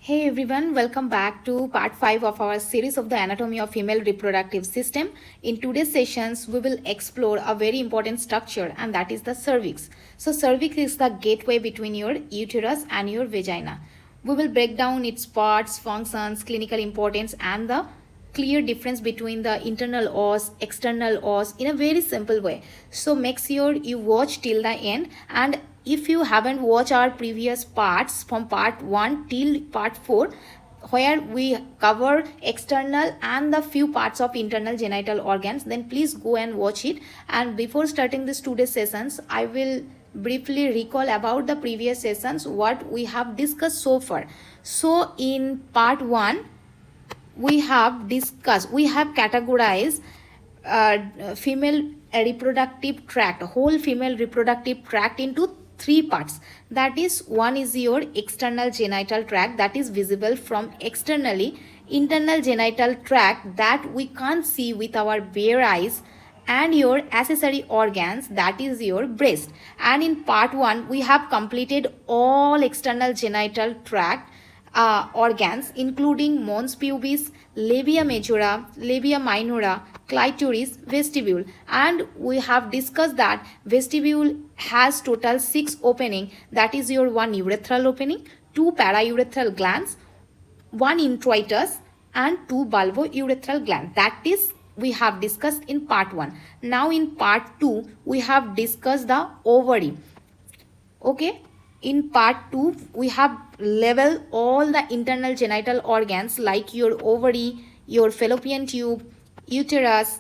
Hey everyone, welcome back to part 5 of our series of the anatomy of female reproductive system. In today's sessions, we will explore a very important structure, and that is the cervix. So cervix is the gateway between your uterus and your vagina. We will break down its parts, functions, clinical importance, and the clear difference between the internal os, external os in a very simple way. So make sure you watch till the end, and if you haven't watched our previous parts from part 1 till part 4 where we cover external and the few parts of internal genital organs, then please go and watch it. And before starting this today's sessions, I will briefly recall about the previous sessions what we have discussed so far. So in part 1 we have categorized female reproductive tract, whole female reproductive tract into 3 parts. That is, one is your external genital tract, that is visible from externally. Internal genital tract that we can't see with our bare eyes, and your accessory organs, that is your breast. And in part 1 we have completed all external genital tract organs, including mons pubis, labia majora, labia minora, clitoris, vestibule. And we have discussed that vestibule has total 6 opening, that is your 1 urethral opening, 2 paraurethral glands, 1 introitus, and 2 bulbourethral glands. That is we have discussed in part 1. Now in part 2 we have discussed the ovary. Okay, in part 2 we have leveled all the internal genital organs like your ovary, your fallopian tube, uterus,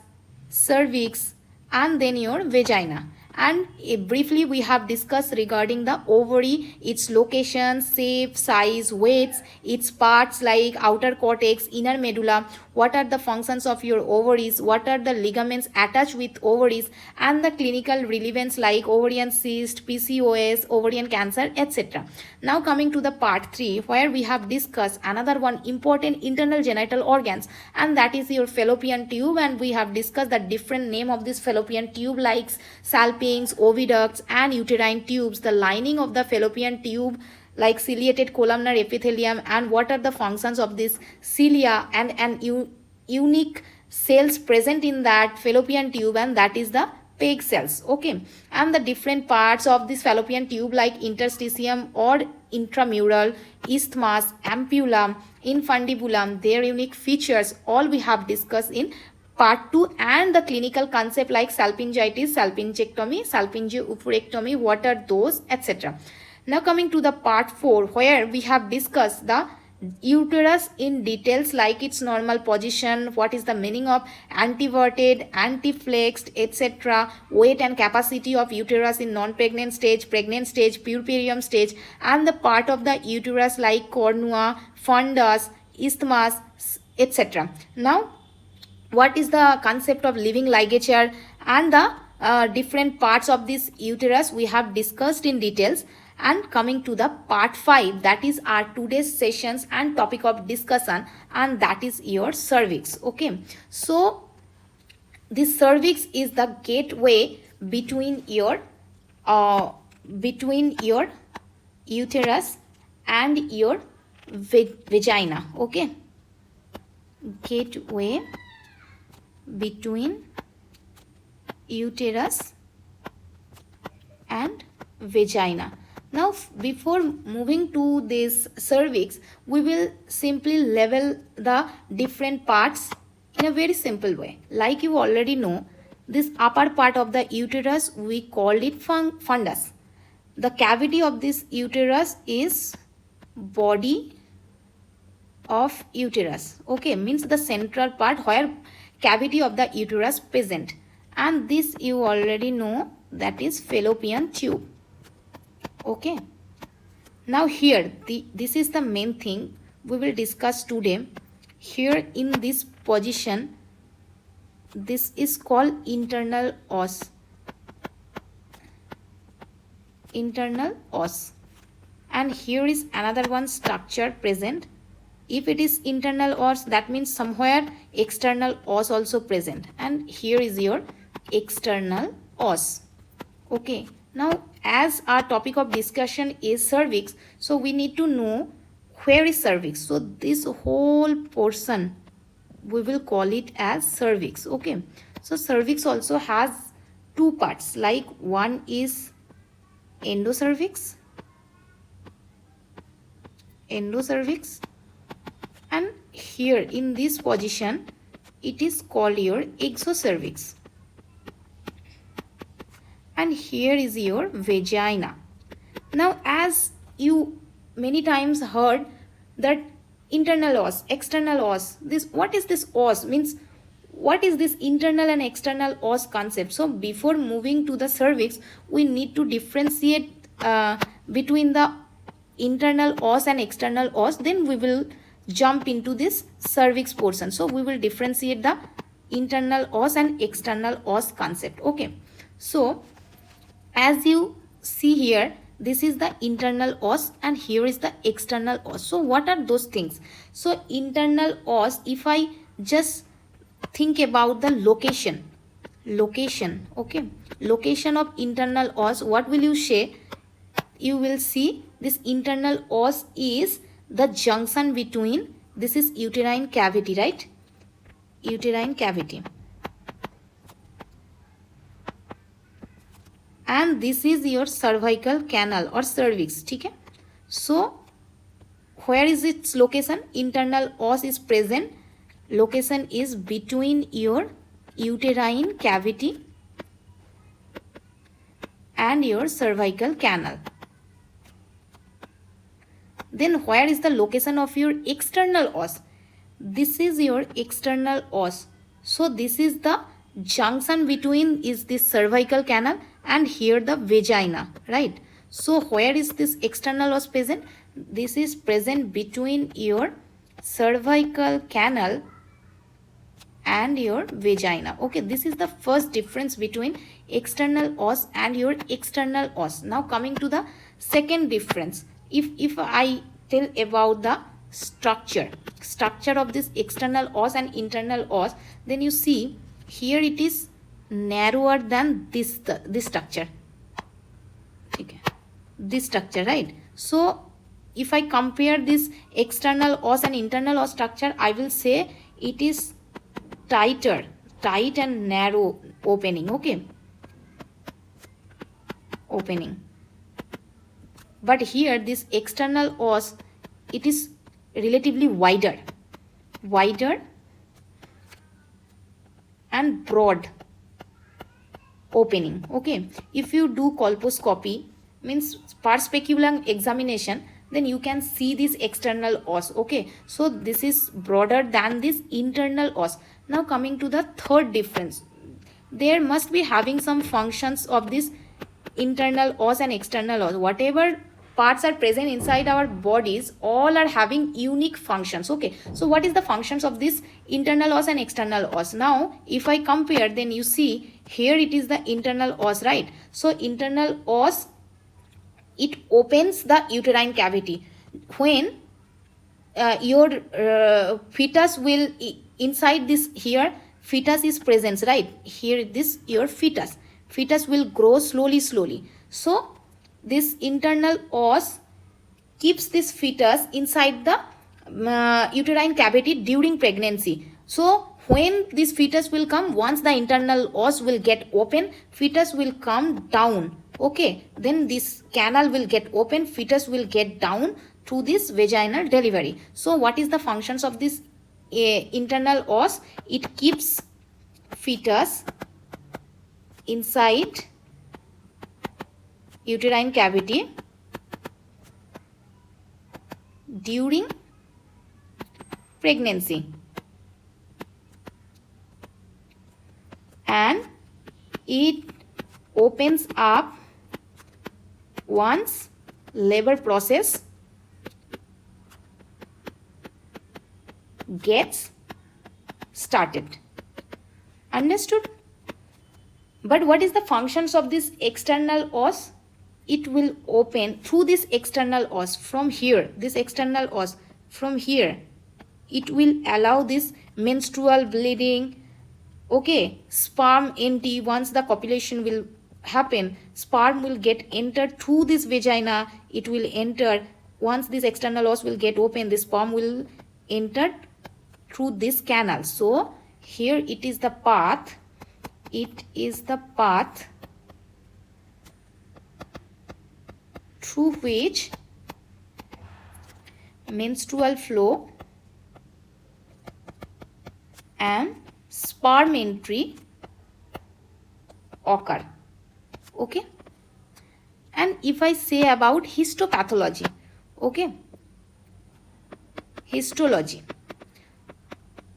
cervix, and then your vagina. And briefly we have discussed regarding the ovary, its location, shape, size, weights, its parts like outer cortex, inner medulla, what are the functions of your ovaries, what are the ligaments attached with ovaries, and the clinical relevance like ovarian cyst, PCOS, ovarian cancer, etc. Now coming to the part 3 where we have discussed another one important internal genital organs, and that is your fallopian tube. And we have discussed the different name of this fallopian tube like salpinx, oviducts, and uterine tubes, the lining of the fallopian tube like ciliated columnar epithelium, and what are the functions of this cilia and unique cells present in that fallopian tube, and that is the Peg cells. Okay, and the different parts of this fallopian tube like interstitium or intramural, isthmus, ampulla, infundibulum, their unique features, all we have discussed in part 2. And the clinical concept like salpingitis, salpingectomy, salpingioophorectomy, what are those, etc. Now coming to the part 4 where we have discussed the uterus in details like its normal position, what is the meaning of anteverted, anteflexed, etc., weight and capacity of uterus in non-pregnant stage, pregnant stage, puerperium stage, and the part of the uterus like cornua, fundus, isthmus, etc. Now what is the concept of living ligature and the different parts of this uterus we have discussed in details. And coming to the part 5, that is our today's sessions and topic of discussion, and that is your cervix. Okay, so this cervix is the gateway between your uterus and your vagina. Okay, gateway between uterus and vagina. Now before moving to this cervix, we will simply level the different parts in a very simple way. Like you already know, this upper part of the uterus we called it fundus. The cavity of this uterus is body of uterus. Okay, means the central part where cavity of the uterus present, and this you already know, that is fallopian tube. Okay, now here this is the main thing we will discuss today. Here in this position, this is called internal os. Internal os. And here is another one structure present. If it is internal os, that means somewhere external os also present, and here is your external os. Okay, now as our topic of discussion is cervix, so we need to know where is cervix? So this whole portion we will call it as cervix. Okay, so cervix also has two parts, like one is endocervix, and here in this position it is called your exocervix, and here is your vagina. Now, as you many times heard that internal os, external os, this, what is this os, means what is this internal and external os concept? So before moving to the cervix, we need to differentiate between the internal os and external os, then we will jump into this cervix portion. So we will differentiate the internal os and external os concept. Okay, so as you see here, this is the internal os and here is the external os. So what are those things? So internal os, if I just think about the location, okay, location of internal os, what will you say? You will see this internal os is the junction between, this is uterine cavity, right? Uterine cavity. And this is your cervical canal or cervix. Okay? So where is its location? Internal os is present. Location is between your uterine cavity and your cervical canal. Then where is the location of your external os? This is your external os. So this is the junction between is this cervical canal and here the vagina, right? So where is this external os present? This is present between your cervical canal and your vagina. Okay, this is the first difference between external os and your external os. Now coming to the second difference, if I tell about the structure of this external os and internal os, then you see here it is narrower than this structure. Okay, this structure, right? So if I compare this external os and internal os structure, I will say it is tight and narrow opening. Okay, opening. But here this external os, it is relatively wider and broad opening. Okay, if you do colposcopy, means speculum examination, then you can see this external os. Okay, so this is broader than this internal os. Now coming to the third difference, there must be having some functions of this internal os and external os. Whatever parts are present inside our bodies, all are having unique functions. Okay, so what is the functions of this internal os and external os? Now if I compare, then you see here it is the internal os, right? So internal os, it opens the uterine cavity. When your fetus will inside this, here fetus is present, right? Here this your fetus will grow slowly. So this internal os keeps this fetus inside the uterine cavity during pregnancy. So when this fetus will come, once the internal os will get open, fetus will come down. Okay, then this canal will get open, fetus will get down to this vaginal delivery. So what is the functions of this internal os? It keeps fetus inside uterine cavity during pregnancy, and it opens up once labor process gets started. Understood? But what is the functions of this external os? It will open through this external os from here, this external os from here. It will allow this menstrual bleeding. Okay, sperm entry, once the copulation will happen, sperm will get entered through this vagina. It will enter once this external os will get open, this sperm will enter through this canal. So here it is the path, through which menstrual flow and sperm entry occur. Okay, and if I say about histopathology, okay, histology,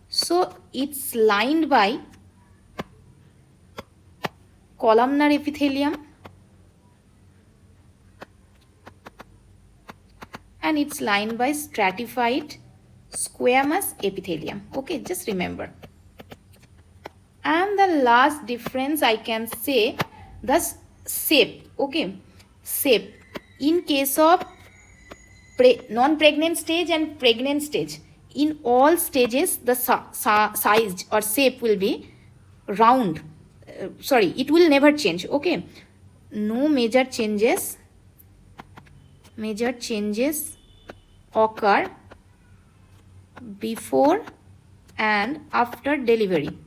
so it's lined by columnar epithelium and it's lined by stratified squamous epithelium. Okay, just remember. And the last difference I can say, the shape. Okay, shape in case of non-pregnant stage and pregnant stage, in all stages the size or shape will be round. It will never change. Okay, no major changes occur before and after delivery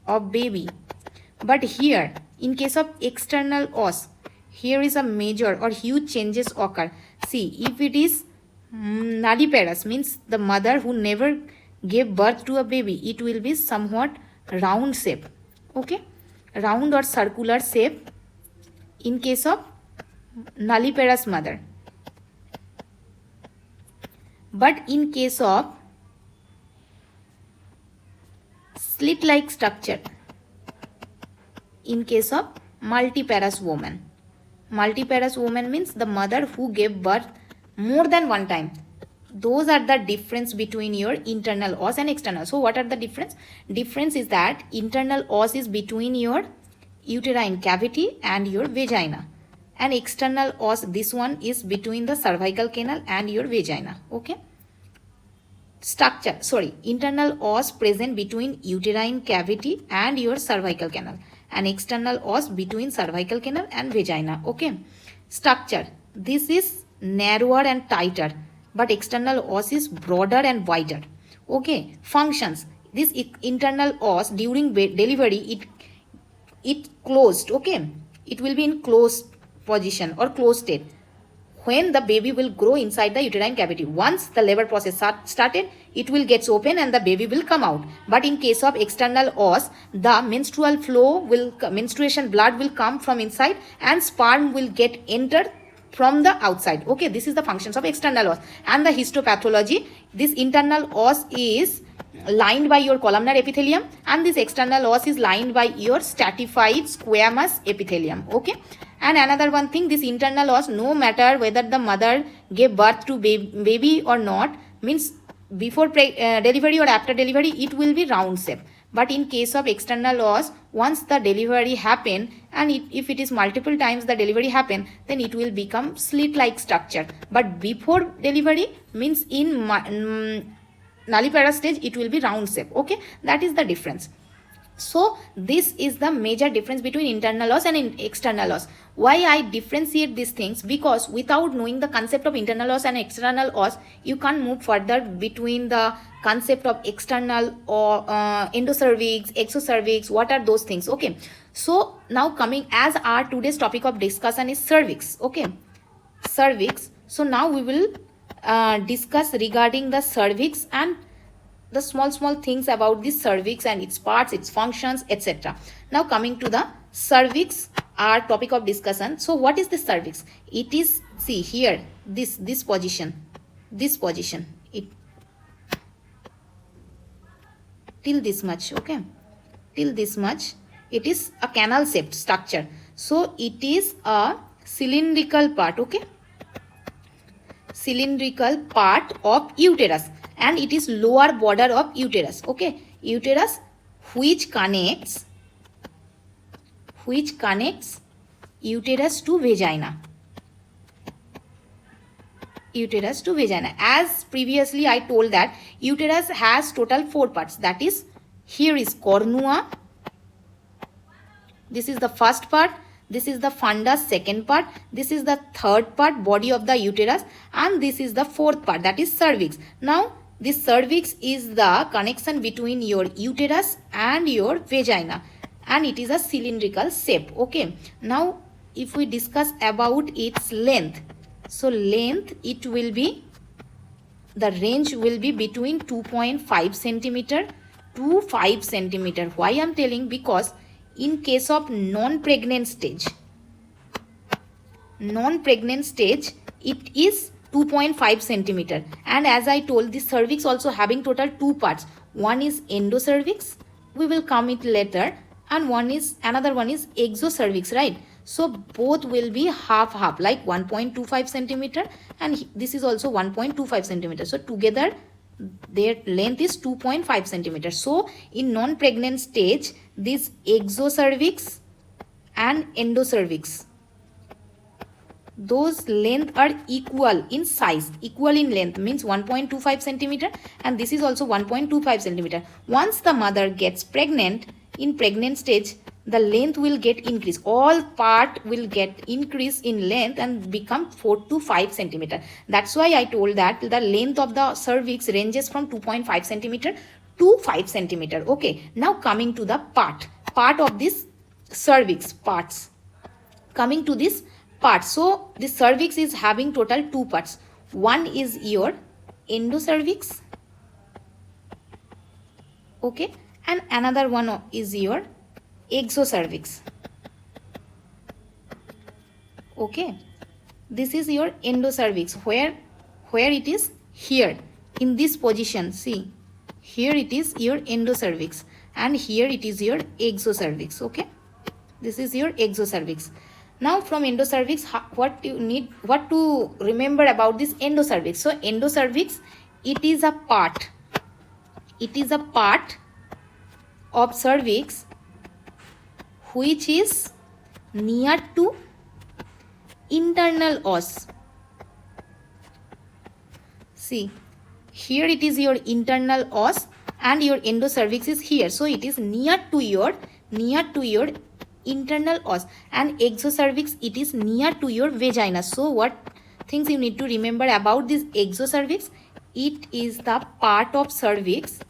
of baby. But here in case of external os, here is a major or huge changes occur. See, if it is nulliparous, means the mother who never gave birth to a baby, it will be somewhat round shape. Okay, round or circular shape in case of nulliparous mother. But in case of slit like structure, in case of multiparous woman means the mother who gave birth more than one time. Those are the difference between your internal os and external. So what are the difference? Difference is that internal os is between your uterine cavity and your vagina, and external os, this one is between the cervical canal and your vagina. Okay, structure, internal os present between uterine cavity and your cervical canal, and external os between cervical canal and vagina. Okay, structure, this is narrower and tighter, but external os is broader and wider. Okay, functions, this internal os during delivery it closed. Okay, it will be in closed position or closed state when the baby will grow inside the uterine cavity. Once the labor process started, it will get open and the baby will come out. But in case of external os, the menstruation blood will come from inside and sperm will get entered from the outside. Okay, this is the functions of external os. And the histopathology, this internal os is lined by your columnar epithelium and this external os is lined by your stratified squamous epithelium. Okay, and another one thing, this internal os, no matter whether the mother gave birth to baby or not, means before delivery or after delivery, it will be round shape. But in case of external os, once the delivery happen and if it is multiple times the delivery happen, then it will become slit like structure. But before delivery, means in nulliparous stage, it will be round shape. Okay, that is the difference. So this is the major difference between internal os and external os. Why I differentiate these things? Because without knowing the concept of internal os and external os, you can't move further between the concept of external or endocervix, exocervix, what are those things. Okay, so now coming as our today's topic of discussion is cervix. Okay, cervix. So now we will discuss regarding the cervix and the small things about the cervix and its parts, its functions, etc. Now coming to the cervix, our topic of discussion. So what is the cervix? It is, see here, this position, it till this much. Okay, till this much, it is a canal shaped structure. So it is a cylindrical part. Okay, cylindrical part of uterus, and it is lower border of uterus. Okay, uterus which connects uterus to vagina. As previously I told that uterus has total 4 parts. That is, here is cornua, this is the first part, This is the fundus, second part. This is the third part, body of the uterus, and this is the fourth part, that is cervix. Now this cervix is the connection between your uterus and your vagina, and it is a cylindrical shape. Okay, now if we discuss about its length, so length, it will be, the range will be between 2.5 centimeter to 5 centimeter. Why I am telling? Because in case of non-pregnant stage, it is 2.5 centimeter. And as I told, the cervix also having total two parts. One is endocervix, we will come it later, and another one is exocervix, right? So both will be half, like 1.25 centimeter, and this is also 1.25 centimeter. So together their length is 2.5 centimeter. So in non-pregnant stage, this exocervix and endocervix, those length are equal in size, equal in length, means 1.25 centimeter, and this is also 1.25 centimeter. Once the mother gets pregnant, in pregnant stage, the length will get increased. All part will get increase in length and become 4 to 5 centimeter. That's why I told that the length of the cervix ranges from 2.5 centimeter to 5 centimeter. Okay, now coming to the part of this cervix parts. Coming to this part, so the cervix is having total two parts. One is your endocervix, okay, and another one is your exocervix. Okay, this is your endocervix, where it is here in this position. See, here it is your endocervix, and here it is your exocervix. Okay, this is your exocervix. Now from endocervix, what to remember about this endocervix? So endocervix, it is a part of cervix which is near to internal os. See, here it is your internal os, and your endocervix is here. So it is near to your internal os, and exocervix, it is near to your vagina. So what things you need to remember about this exocervix? It is the part of cervix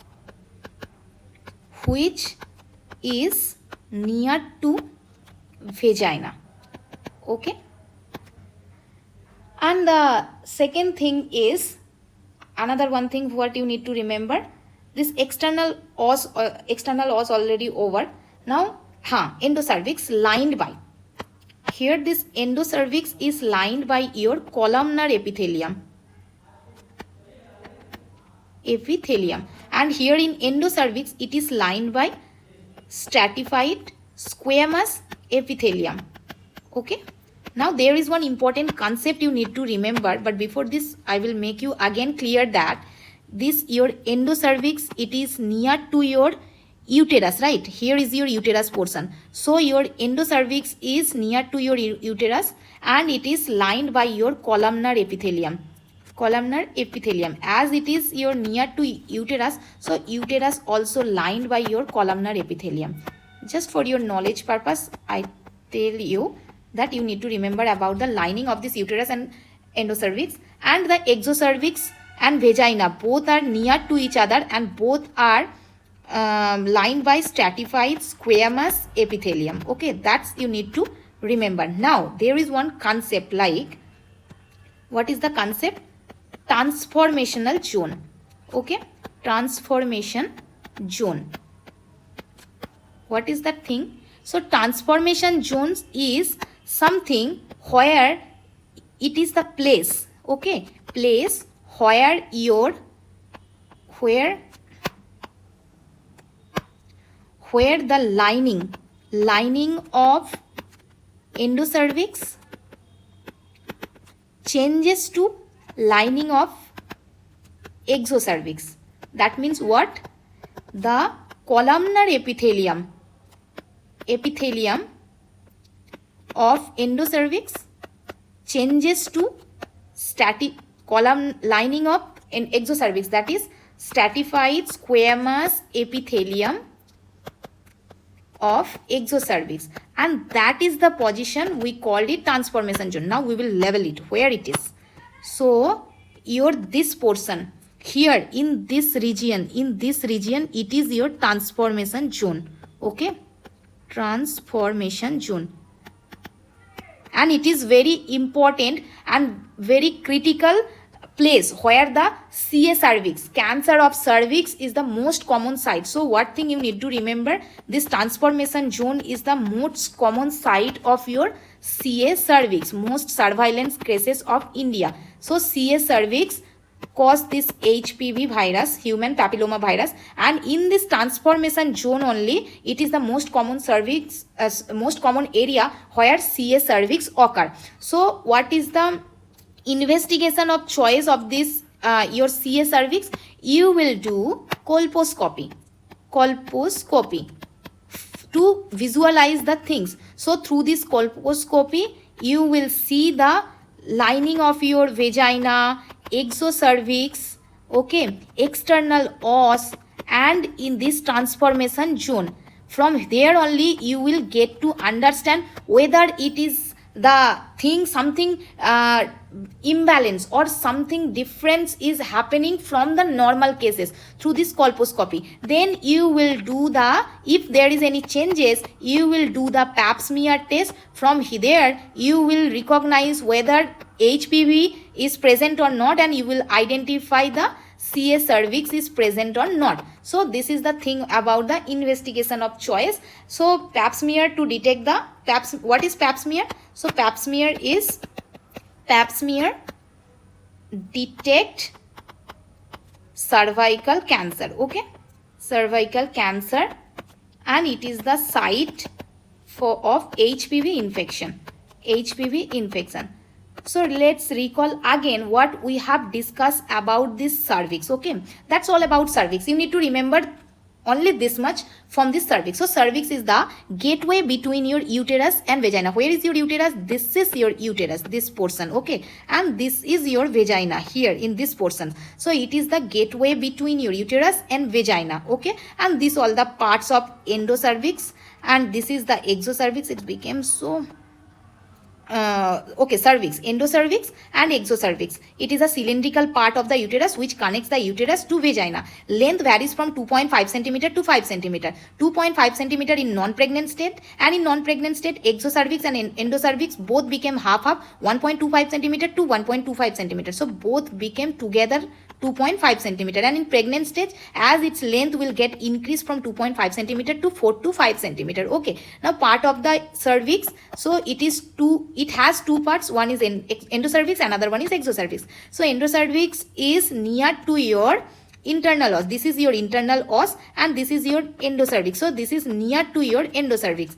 which is near to vagina. Okay, and the second thing is, another one thing what you need to remember, this external os already over. Now endocervix lined by, here this endocervix is lined by your columnar epithelium, and here in endocervix it is lined by stratified squamous epithelium. Okay, now there is one important concept you need to remember, but before this I will make you again clear that this your endocervix, it is near to your uterus, right? Here is your uterus portion. So your endocervix is near to your uterus, and it is lined by your columnar epithelium. As it is your near to uterus, so uterus also lined by your columnar epithelium. Just for your knowledge purpose, I tell you that you need to remember about the lining of this uterus and endocervix. And the exocervix and vagina, both are near to each other, and both are lined by stratified squamous epithelium. Okay, that's you need to remember. Now there is one concept, like, what is the concept? Transformational zone. Okay, transformation zone. What is that thing? So transformation zones is something where it is the place, okay, place where the lining of endocervix changes to lining of exocervix. That means what? The columnar epithelium of endocervix changes to lining of an exocervix, that is stratified squamous epithelium of exocervix, and that is the position we called it transformation zone. Now we will level it where it is. So your this portion here in this region, it is your transformation zone. Okay, transformation zone, and it is very important and very critical place where the CA cervix, cancer of cervix, is the most common site. So what thing you need to remember, this transformation zone is the most common site of your CA cervix, most surveillance cases of India. So CA cervix cause this HPV virus, human papilloma virus, and in this transformation zone only, it is the most common cervix, most common area where CA cervix occur. So what is the investigation of choice of this your CA cervix? You will do colposcopy to visualize the things. So through this colposcopy you will see the lining of your vagina, exocervix, okay, external os, and in this transformation zone. From there only you will get to understand whether it is the thing, something imbalance or something difference is happening from the normal cases through this colposcopy. Then you will do the, if there is any changes, you will do the pap smear test. From there you will recognize whether HPV is present or not, and you will identify the CA cervix is present or not. So this is the thing about the investigation of choice. So pap smear to detect the what is pap smear? So pap smear is detect cervical cancer, okay, cervical cancer, and it is the site of HPV infection. So let's recall again what we have discussed about this cervix. Okay, that's all about cervix. You need to remember only this much from this cervix. So cervix is the gateway between your uterus and vagina. Where is your uterus? This is your uterus, this portion, okay, and this is your vagina here in this portion. So it is the gateway between your uterus and vagina, okay, and this all the parts of endocervix, and this is the exocervix. It became so okay, cervix, endocervix and exocervix. It is a cylindrical part of the uterus which connects the uterus to vagina. Length varies from 2.5 cm to 5 cm. 2.5 cm in non-pregnant state, and in non-pregnant state exocervix and endocervix both became half 1.25 cm to 1.25 cm. So both became together 2.5 cm, and in pregnant stage as its length will get increased from 2.5 cm to 4 to 5 cm. Okay, now part of the cervix, so it has two parts, one is endocervix, another one is exocervix. So endocervix is near to your internal os. This is your internal os and this is your endocervix. So this is near to your endocervix,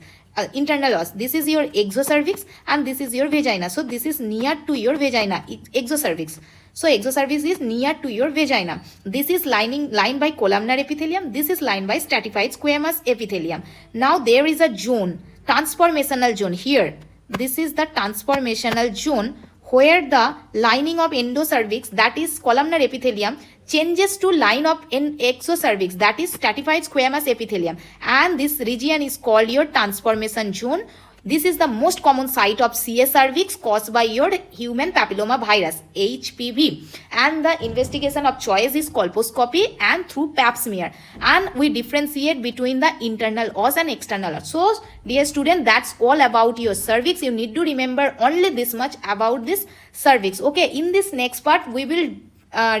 internal os. This is your exocervix and this is your vagina. So this is near to your vagina, exocervix. So exocervix is near to your vagina. This is lined by columnar epithelium. This is lined by stratified squamous epithelium. Now there is a zone, transformational zone here. This is the transformational zone where the lining of endocervix, that is columnar epithelium, changes to line of exocervix, that is stratified squamous epithelium, and this region is called your transformation zone. This is the most common site of CA cervix caused by your human papilloma virus, HPV. And the investigation of choice is colposcopy and through pap smear. And we differentiate between the internal os and external os. So, dear student, that's all about your cervix. You need to remember only this much about this cervix. Okay, in this next part, we will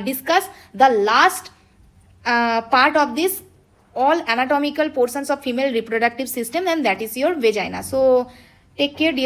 discuss the last part of this all anatomical portions of female reproductive system, and that is your vagina. So take care, dear